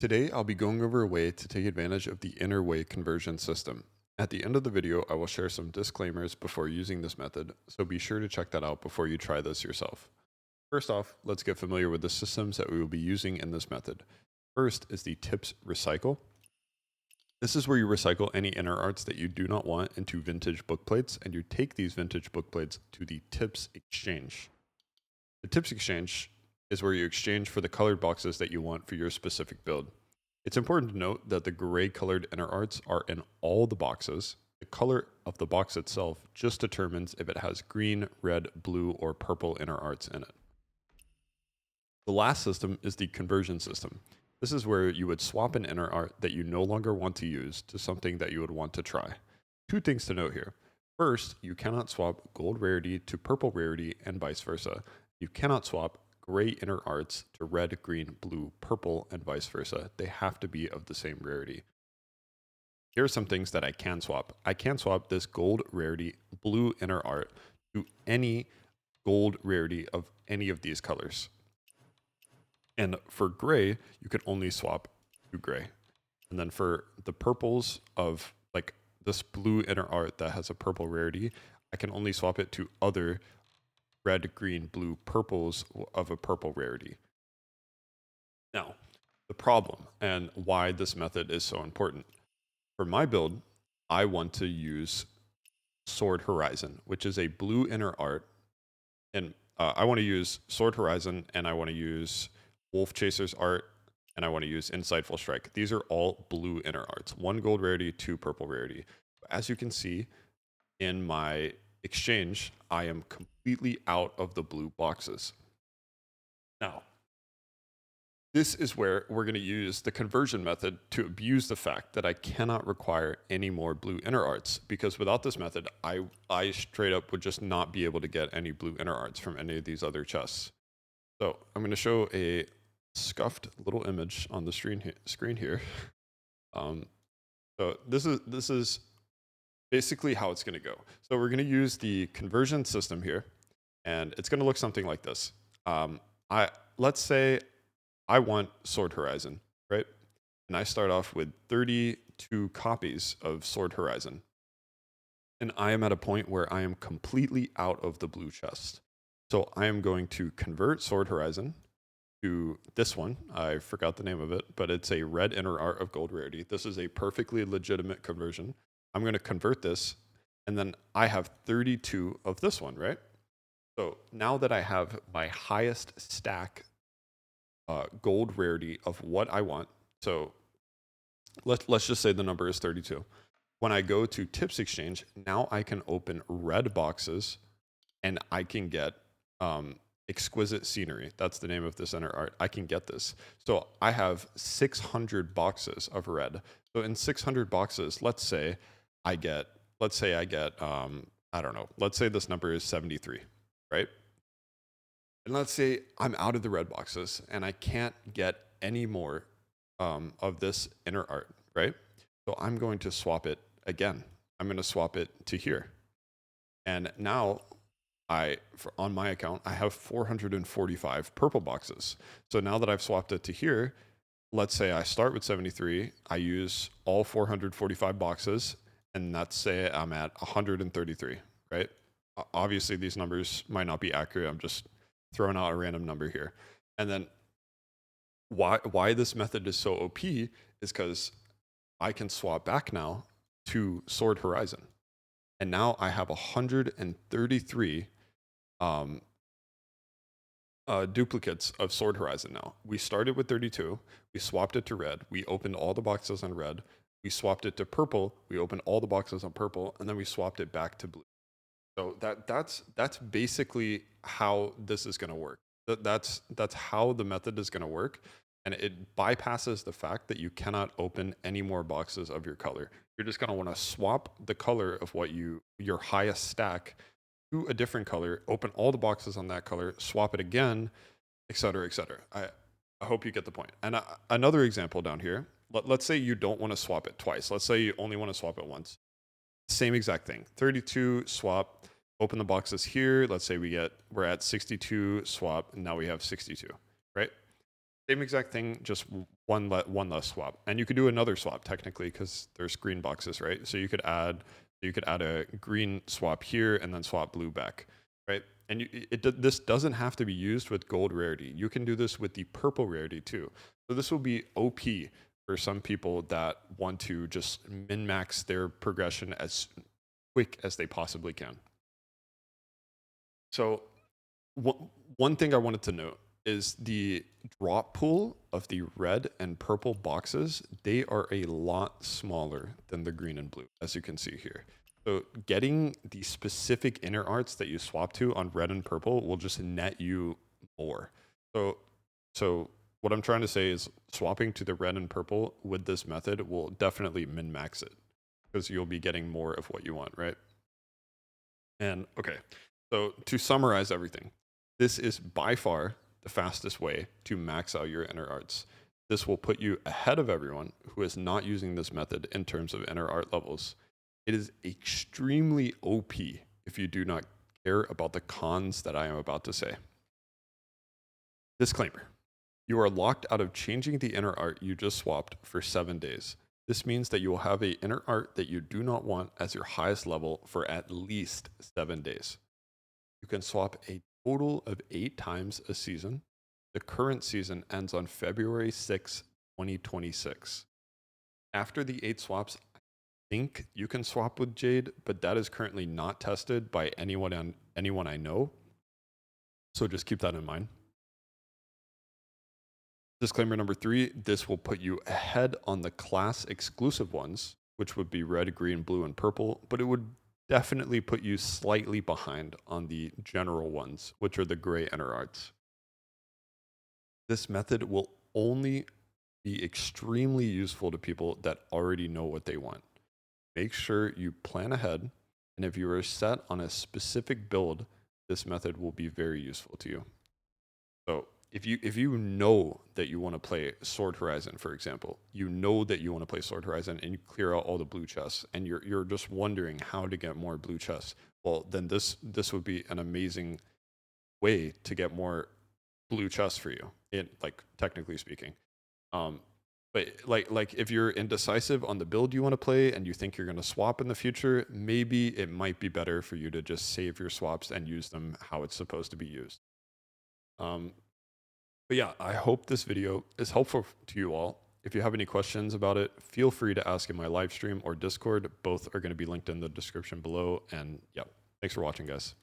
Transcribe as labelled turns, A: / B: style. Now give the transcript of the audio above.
A: Today, I'll be going over a way to take advantage of the inner way conversion system. At the end of the video, I will share some disclaimers before using this method, so be sure to check that out before you try this yourself. First off, let's get familiar with the systems that we will be using in this method. First is the tips recycle. This is where you recycle any inner arts that you do not want into vintage book plates, and you take these vintage book plates to the tips exchange. The tips exchange is where you exchange for the colored boxes that you want for your specific build. It's important to note that the gray colored inner arts are in all the boxes. The color of the box itself just determines if it has green, red, blue, or purple inner arts in it. The last system is the conversion system. This is where you would swap an inner art that you no longer want to use to something that you would want to try. Two things to note here. First, you cannot swap gold rarity to purple rarity and vice versa. You cannot swap gray inner arts to red, green, blue, purple, and vice versa. They have to be of the same rarity. Here are some things that I can swap. I can swap this gold rarity blue inner art to any gold rarity of any of these colors. And for gray, you could only swap to gray. And then for the purples of like this blue inner art that has a purple rarity, I can only swap it to other red, green, blue, purples of a purple rarity. Now, the problem and why this method is so important. For my build, I want to use Sword Horizon, which is a blue inner art. And I want to use Sword Horizon, and I want to use Wolf Chaser's art, and I want to use Insightful Strike. These are all blue inner arts. 1 gold rarity, 2 purple rarity. As you can see in my exchange, I am completely out of the blue boxes. Now, this is where we're going to use the conversion method to abuse the fact that I cannot require any more blue inner arts, because without this method, I straight up would just not be able to get any blue inner arts from any of these other chests. So I'm going to show a scuffed little image on the screen here. So this is basically how it's going to go. So we're going to use the conversion system here, and it's going to look something like this. Let's say I want Sword Horizon, right? And I start off with 32 copies of Sword Horizon. And I am at a point where I am completely out of the blue chest. So I am going to convert Sword Horizon to this one. I forgot the name of it, but it's a red inner art of gold rarity. This is a perfectly legitimate conversion. I'm going to convert this, and then I have 32 of this one, right? So now that I have my highest stack gold rarity of what I want, so let's just say the number is 32. When I go to Tips Exchange, now I can open red boxes, and I can get Exquisite Scenery. That's the name of this inner art. I can get this. So I have 600 boxes of red. So in 600 boxes, let's say I get, I don't know, let's say this number is 73, right? And let's say I'm out of the red boxes and I can't get any more of this inner art, right? So I'm going to swap it again. I'm going to swap it to here. And now on my account, I have 445 purple boxes. So now that I've swapped it to here, let's say I start with 73, I use all 445 boxes, and let's say I'm at 133, right? Obviously, these numbers might not be accurate. I'm just throwing out a random number here. And then why this method is so OP is because I can swap back now to Sword Horizon. And now I have 133 duplicates of Sword Horizon now. We started with 32. We swapped it to red. We opened all the boxes on red. We swapped it to purple. We opened all the boxes on purple, and then we swapped it back to blue. So that's basically how this is going to work. That's how the method is going to work, and it bypasses the fact that you cannot open any more boxes of your color. You're just going to want to swap the color of what your highest stack to a different color, open all the boxes on that color, swap it again, etc., etc. I hope you get the point. And another example down here, let's say you don't want to swap it twice. Let's say you only want to swap it once. Same exact thing. 32, swap, open the boxes here. Let's say we're at 62, swap, and now we have 62, right? Same exact thing, just one less swap. And you could do another swap technically because there's green boxes, right? So you could add a green swap here and then swap blue back, right? And this doesn't have to be used with gold rarity. You can do this with the purple rarity too. So this will be OP for some people that want to just min-max their progression as quick as they possibly can. So one thing I wanted to note is the drop pool of the red and purple boxes. They are a lot smaller than the green and blue, as you can see here. So getting the specific inner arts that you swap to on red and purple will just net you more. So what I'm trying to say is swapping to the red and purple with this method will definitely min-max it because you'll be getting more of what you want, right? And okay, so to summarize everything, this is by far the fastest way to max out your inner arts. This will put you ahead of everyone who is not using this method in terms of inner art levels. It is extremely OP if you do not care about the cons that I am about to say. Disclaimer. You are locked out of changing the inner art you just swapped for 7 days. This means that you will have an inner art that you do not want as your highest level for at least 7 days. You can swap a total of 8 times a season. The current season ends on February 6, 2026. After the 8 swaps, I think you can swap with Jade, but that is currently not tested by anyone I know. So just keep that in mind. Disclaimer number 3, this will put you ahead on the class exclusive ones, which would be red, green, blue, and purple, but it would definitely put you slightly behind on the general ones, which are the gray inner arts. This method will only be extremely useful to people that already know what they want. Make sure you plan ahead, and if you are set on a specific build, this method will be very useful to you. So if you know that you want to play Sword Horizon, for example, you know that you want to play Sword Horizon and you clear out all the blue chests and you're just wondering how to get more blue chests, well, then this would be an amazing way to get more blue chests for you, like technically speaking. But like if you're indecisive on the build you want to play and you think you're going to swap in the future, maybe it might be better for you to just save your swaps and use them how it's supposed to be used. But yeah, I hope this video is helpful to you all. If you have any questions about it, feel free to ask in my live stream or Discord. Both are going to be linked in the description below. And yeah, thanks for watching, guys.